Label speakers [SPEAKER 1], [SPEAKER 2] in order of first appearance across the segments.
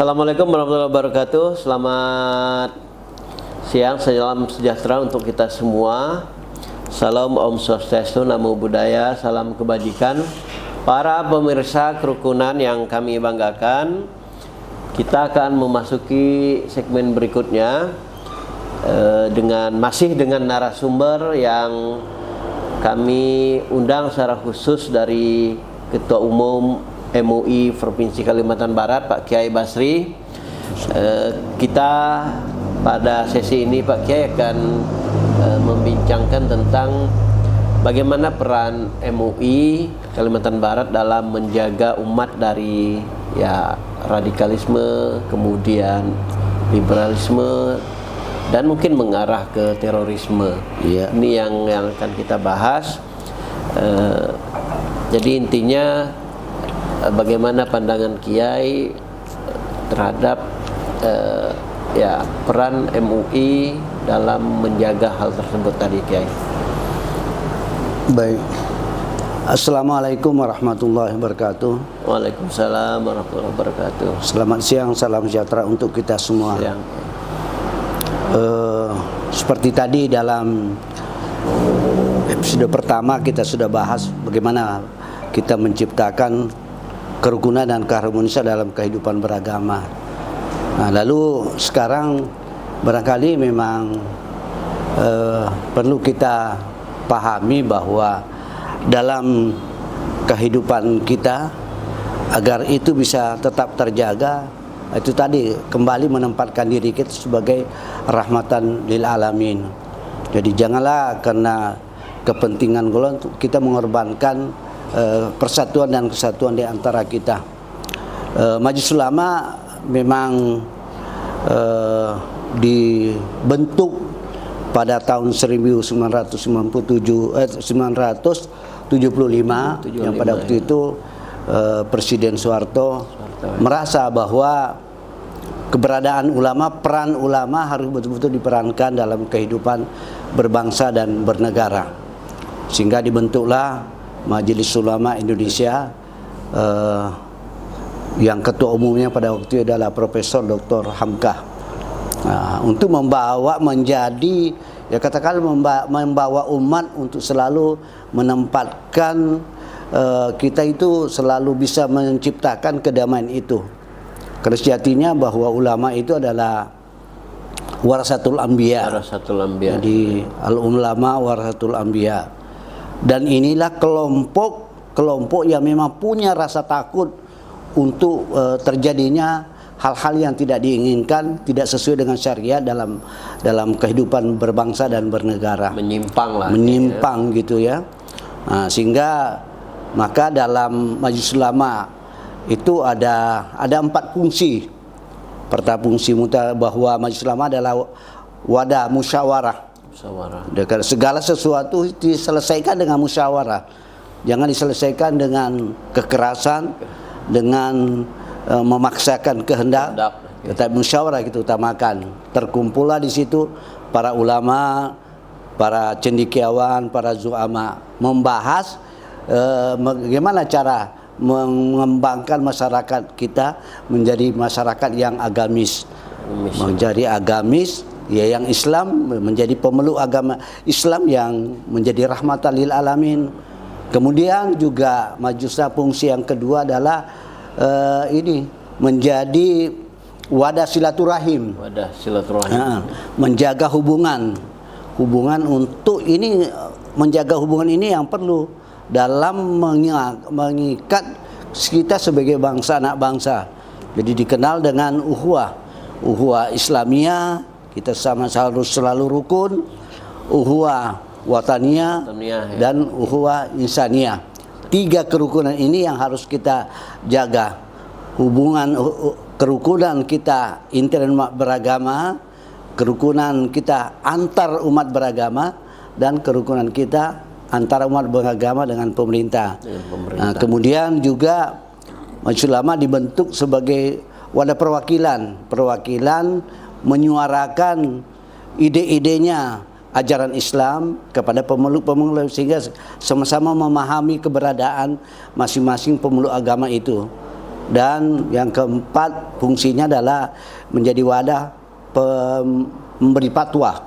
[SPEAKER 1] Assalamualaikum warahmatullahi wabarakatuh. Selamat siang, salam sejahtera untuk kita semua. Salam Om Swastiastu, Namo Buddhaya, salam kebajikan. Para pemirsa kerukunan yang kami banggakan, kita akan memasuki segmen berikutnya masih dengan narasumber yang kami undang secara khusus dari Ketua Umum MUI Provinsi Kalimantan Barat, Pak Kiai Basri. Kita pada sesi ini Pak Kiai akan membincangkan tentang bagaimana peran MUI Kalimantan Barat dalam menjaga umat dari radikalisme, kemudian liberalisme, dan mungkin mengarah ke terorisme. Ini yang akan kita bahas. Jadi intinya bagaimana pandangan Kiai terhadap peran MUI dalam menjaga hal tersebut tadi, Kiai.
[SPEAKER 2] Baik. Assalamualaikum warahmatullahi wabarakatuh.
[SPEAKER 1] Waalaikumsalam warahmatullahi wabarakatuh.
[SPEAKER 2] Selamat siang, salam sejahtera untuk kita semua. Seperti tadi dalam episode pertama kita sudah bahas bagaimana kita menciptakan kerukunan dan keharmonisan dalam kehidupan beragama. Nah, lalu sekarang barangkali memang perlu kita pahami bahwa dalam kehidupan kita, agar itu bisa tetap terjaga, itu tadi kembali menempatkan diri kita sebagai rahmatan lil alamin. Jadi janganlah karena kepentingan golongan kita mengorbankan persatuan dan kesatuan di antara kita. Majelis Ulama memang dibentuk pada tahun 1975 yang pada waktu itu Presiden Soeharto merasa bahwa keberadaan ulama, peran ulama harus betul-betul diperankan dalam kehidupan berbangsa dan bernegara, sehingga dibentuklah Majelis Ulama Indonesia yang ketua umumnya pada waktu itu adalah Profesor Dr. Hamka. Untuk membawa menjadi katakan membawa umat untuk selalu menempatkan kita itu selalu bisa menciptakan kedamaian itu. Karena sejatinya bahwa ulama itu adalah warasatul anbiya. Jadi al-ulama warasatul anbiya. Dan inilah kelompok yang memang punya rasa takut untuk terjadinya hal-hal yang tidak diinginkan, tidak sesuai dengan syariat dalam kehidupan berbangsa dan bernegara. Menyimpang gitu ya. Nah, sehingga maka dalam Majelis Ulama itu ada 4 fungsi. Pertama fungsi bahwa Majelis Ulama adalah wadah musyawarah. Segala sesuatu diselesaikan dengan musyawarah. Jangan diselesaikan dengan kekerasan, dengan memaksakan kehendak. Tetapi musyawarah kita utamakan. Terkumpullah di situ para ulama, para cendekiawan, para zuama membahas bagaimana cara mengembangkan masyarakat kita menjadi masyarakat yang agamis. Menjadi agamis, yang Islam, menjadi pemeluk agama Islam yang menjadi rahmatan lil alamin. Kemudian juga majusa fungsi yang kedua adalah menjadi wadah silaturahim. Menjaga hubungan untuk ini, menjaga hubungan ini yang perlu dalam mengikat kita sebagai bangsa, anak bangsa. Jadi dikenal dengan uhuwah Islamiyah, kita sama-sama harus selalu rukun, uhuwah wataniyah, dan uhuwah insaniyah. 3 kerukunan ini yang harus kita jaga. Hubungan kerukunan kita intern umat beragama, kerukunan kita antar umat beragama, dan kerukunan kita antara umat beragama dengan pemerintah. Nah, kemudian juga Majelis Ulama dibentuk sebagai wadah perwakilan menyuarakan ide-idenya ajaran Islam kepada pemeluk-pemeluk, sehingga sama-sama memahami keberadaan masing-masing pemeluk agama itu. Dan yang keempat, fungsinya adalah menjadi wadah memberi fatwa,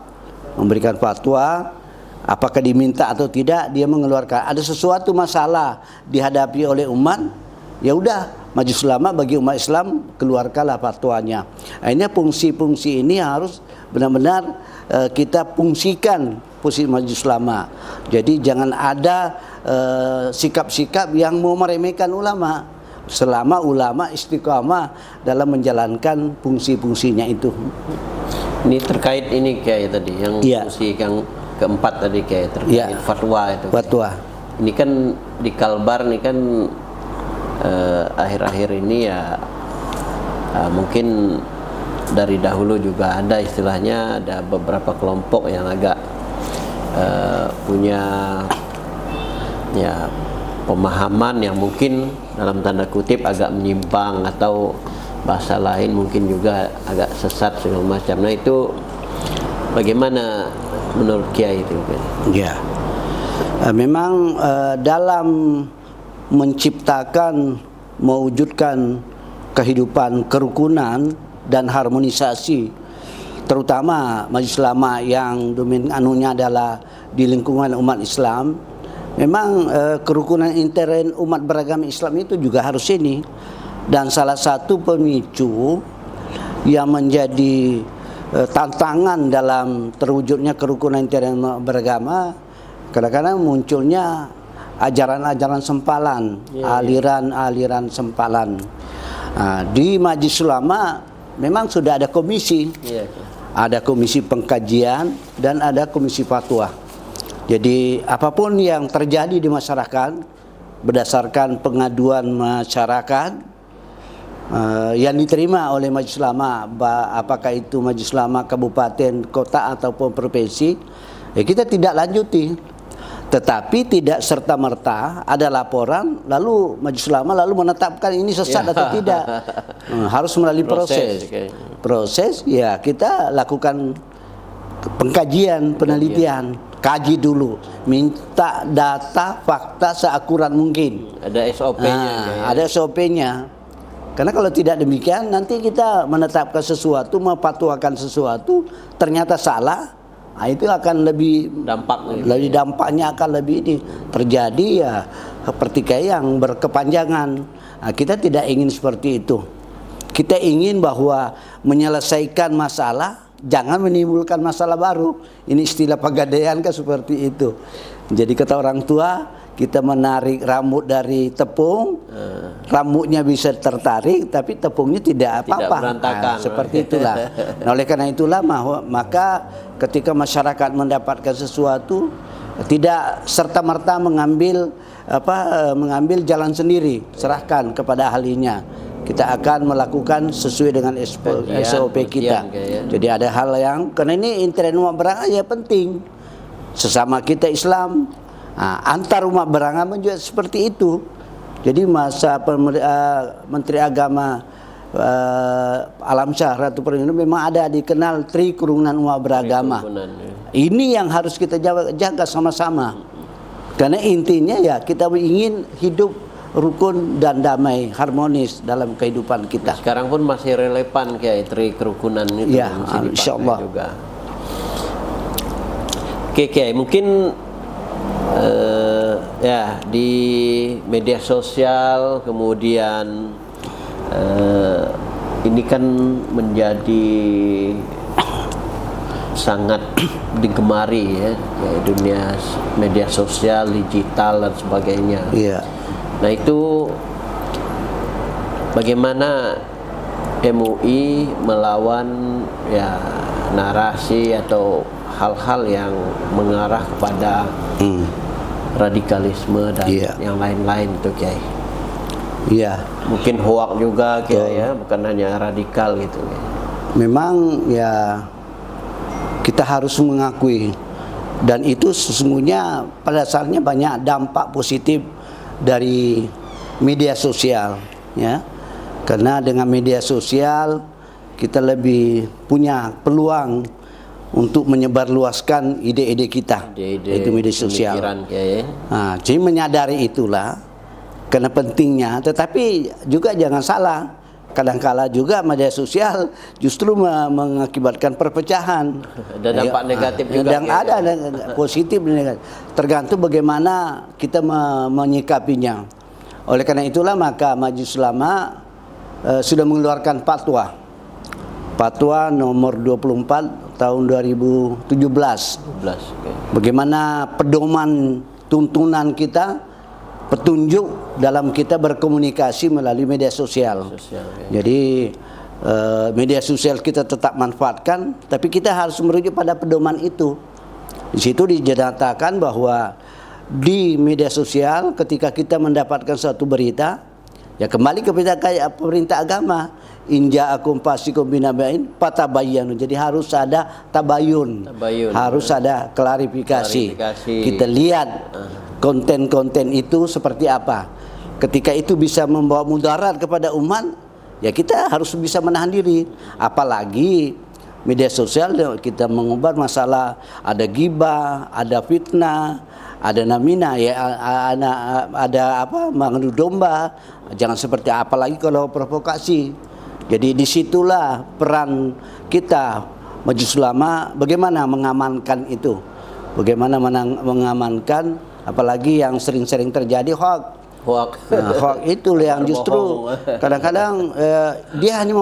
[SPEAKER 2] memberikan fatwa. Apakah diminta atau tidak, dia mengeluarkan. Ada sesuatu masalah dihadapi oleh umat, ya udah, Majelis Ulama bagi umat Islam keluarkanlah fatwanya. Akhirnya fungsi-fungsi ini harus benar-benar kita fungsikan fungsi Majelis Ulama. Jadi jangan ada sikap-sikap yang mau meremehkan ulama. Selama ulama istiqamah dalam menjalankan fungsi-fungsinya itu.
[SPEAKER 1] Ini terkait ini kayak tadi yang fungsi yang keempat tadi kayak terkait fatwa itu.
[SPEAKER 2] Fatwa.
[SPEAKER 1] Ini kan di Kalbar nih kan akhir-akhir ini ya mungkin dari dahulu juga ada istilahnya, ada beberapa kelompok yang agak punya ya pemahaman yang mungkin dalam tanda kutip agak menyimpang, atau bahasa lain mungkin juga agak sesat segala macam. Nah itu bagaimana menurut Kiai itu?
[SPEAKER 2] Ya, memang dalam menciptakan, mewujudkan kehidupan kerukunan dan harmonisasi, terutama Majelis Ulama yang domain anunya adalah di lingkungan umat Islam, memang kerukunan intern umat beragama Islam itu juga harus ini. Dan salah satu pemicu yang menjadi tantangan dalam terwujudnya kerukunan intern beragama, kadang-kadang munculnya ajaran-ajaran sempalan, aliran-aliran sempalan. Di Majelis Ulama memang sudah ada komisi, ada komisi pengkajian dan ada komisi fatwa. Jadi apapun yang terjadi di masyarakat berdasarkan pengaduan masyarakat yang diterima oleh Majelis Ulama, apakah itu Majelis Ulama kabupaten, kota ataupun provinsi, kita tidak lanjuti. Tetapi tidak serta-merta ada laporan lalu Majelis Ulama lalu menetapkan ini sesat atau tidak. Harus melalui proses ya, kita lakukan pengkajian, penelitian, kaji dulu, minta data fakta seakurat mungkin.
[SPEAKER 1] Ada SOP-nya.
[SPEAKER 2] Ada SOP-nya. Karena kalau tidak demikian nanti kita menetapkan sesuatu, memfatwakan sesuatu ternyata salah, itu akan lebih dampaknya akan lebih ini terjadi ya pertikaian yang berkepanjangan. Kita tidak ingin seperti itu. Kita ingin bahwa menyelesaikan masalah, jangan menimbulkan masalah baru. Ini istilah Pegadaian kan seperti itu. Jadi kata orang tua, kita menarik rambut dari tepung, rambutnya bisa tertarik, tapi tepungnya tidak apa-apa. Seperti itulah. Nah, oleh karena itulah maka ketika masyarakat mendapatkan sesuatu, tidak serta-merta mengambil jalan sendiri, serahkan kepada ahlinya. Kita akan melakukan sesuai dengan SOP kita. Jadi ada hal yang, karena ini intern umat beragama ya penting. Sesama kita Islam, antar umat beragama juga seperti itu. Jadi masa Menteri Agama Alam Syah Ratu Perlindungan memang ada dikenal Tri Kerukunan Umat Beragama. Ini yang harus kita jaga sama-sama. Karena intinya ya kita ingin hidup rukun dan damai, harmonis dalam kehidupan kita.
[SPEAKER 1] Sekarang pun masih relevan kayak Tri Kerukunan itu.
[SPEAKER 2] Ya, insyaallah
[SPEAKER 1] juga. Oke, mungkin ya di media sosial kemudian ini kan menjadi sangat digemari ya dunia media sosial, digital dan sebagainya. Nah itu bagaimana MUI melawan ya narasi atau hal-hal yang mengarah kepada radikalisme dan yang lain-lain itu Kiai. Mungkin hoak juga Kiai ya, bukan hanya radikal gitu.
[SPEAKER 2] Memang ya kita harus mengakui, dan itu sesungguhnya pada dasarnya banyak dampak positif dari media sosial ya. Karena dengan media sosial kita lebih punya peluang untuk menyebarluaskan ide-ide kita, itu media sosial. Jadi menyadari itulah, karena pentingnya. Tetapi juga jangan salah, kadangkala juga media sosial justru mengakibatkan perpecahan.
[SPEAKER 1] Ada dampak negatif juga.
[SPEAKER 2] Dan ada positif dan negatif. Tergantung bagaimana kita menyikapinya. Oleh karena itulah maka Majelis Ulama sudah mengeluarkan fatwa nomor 24 tahun 2017. Bagaimana pedoman tuntunan kita, petunjuk dalam kita berkomunikasi melalui media sosial. Jadi media sosial kita tetap manfaatkan, tapi kita harus merujuk pada pedoman itu. Di situ dinyatakan bahwa di media sosial ketika kita mendapatkan suatu berita, ya kembali kepada kayak perintah agama, inja akum fasikum binaba'in fatabayyanu. Jadi harus ada tabayun, harus ada klarifikasi. Kita lihat konten-konten itu seperti apa. Ketika itu bisa membawa mudarat kepada umat, ya kita harus bisa menahan diri. Apalagi media sosial kita mengubar masalah, ada ghibah, ada fitnah, ada namina, ya ada apa, mengadu domba, jangan seperti apalagi kalau provokasi. Jadi disitulah peran kita Majelis Ulama bagaimana mengamankan itu, bagaimana mengamankan, apalagi yang sering-sering terjadi hoax. Hoax itu yang justru kadang-kadang dia hanya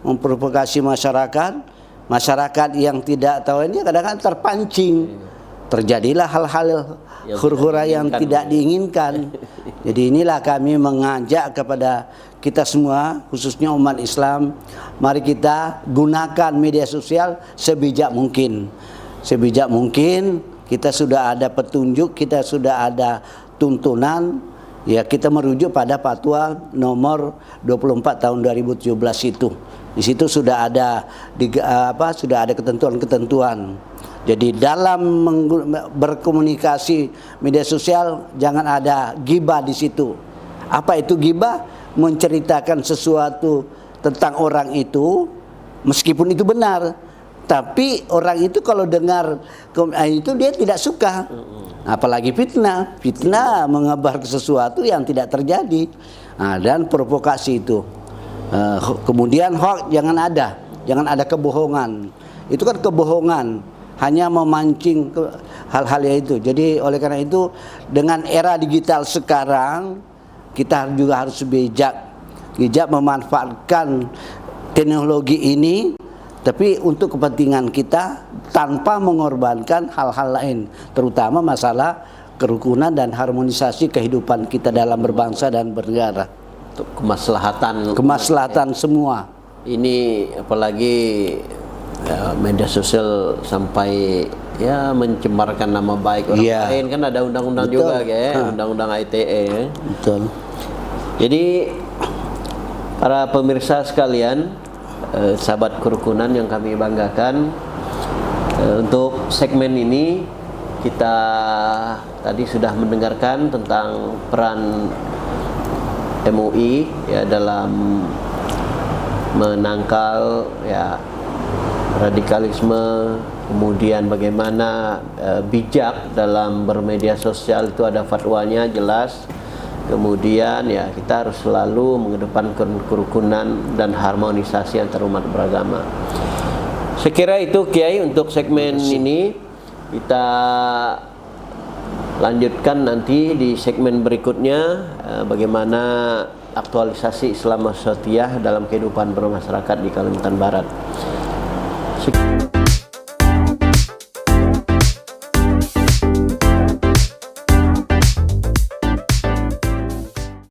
[SPEAKER 2] memprovokasi masyarakat yang tidak tahu ini kadang-kadang terpancing. Terjadilah hal-hal huru-hara yang tidak diinginkan. Jadi inilah kami mengajak kepada kita semua, khususnya umat Islam, mari kita gunakan media sosial sebijak mungkin. Sebijak mungkin, kita sudah ada petunjuk, kita sudah ada tuntunan, ya kita merujuk pada fatwa nomor 24 tahun 2017 itu. Di situ sudah ada sudah ada ketentuan-ketentuan. Jadi dalam berkomunikasi media sosial jangan ada ghibah di situ. Apa itu ghibah? Menceritakan sesuatu tentang orang itu meskipun itu benar, tapi orang itu kalau dengar itu dia tidak suka. Apalagi fitnah mengabar sesuatu yang tidak terjadi. Dan provokasi itu. Kemudian hoax jangan ada kebohongan. Itu kan kebohongan, hanya memancing hal-hal itu. Jadi oleh karena itu dengan era digital sekarang kita juga harus bijak memanfaatkan teknologi ini, tapi untuk kepentingan kita tanpa mengorbankan hal-hal lain, terutama masalah kerukunan dan harmonisasi kehidupan kita dalam berbangsa dan bernegara.
[SPEAKER 1] Untuk kemaslahatan
[SPEAKER 2] semua.
[SPEAKER 1] Ini apalagi media sosial sampai ya mencemarkan nama baik orang lain, kan ada undang-undang juga undang-undang ITE.
[SPEAKER 2] Betul.
[SPEAKER 1] Jadi para pemirsa sekalian, sahabat kerukunan yang kami banggakan, untuk segmen ini kita tadi sudah mendengarkan tentang peran MUI ya dalam menangkal ya radikalisme, kemudian bagaimana bijak dalam bermedia sosial itu ada fatwanya jelas. Kemudian ya kita harus selalu mengedepankan kerukunan dan harmonisasi antar umat beragama. Sekira itu Kiai untuk segmen ini. Kita lanjutkan nanti di segmen berikutnya bagaimana aktualisasi Islam Wasatiyah dalam kehidupan bermasyarakat di Kalimantan Barat.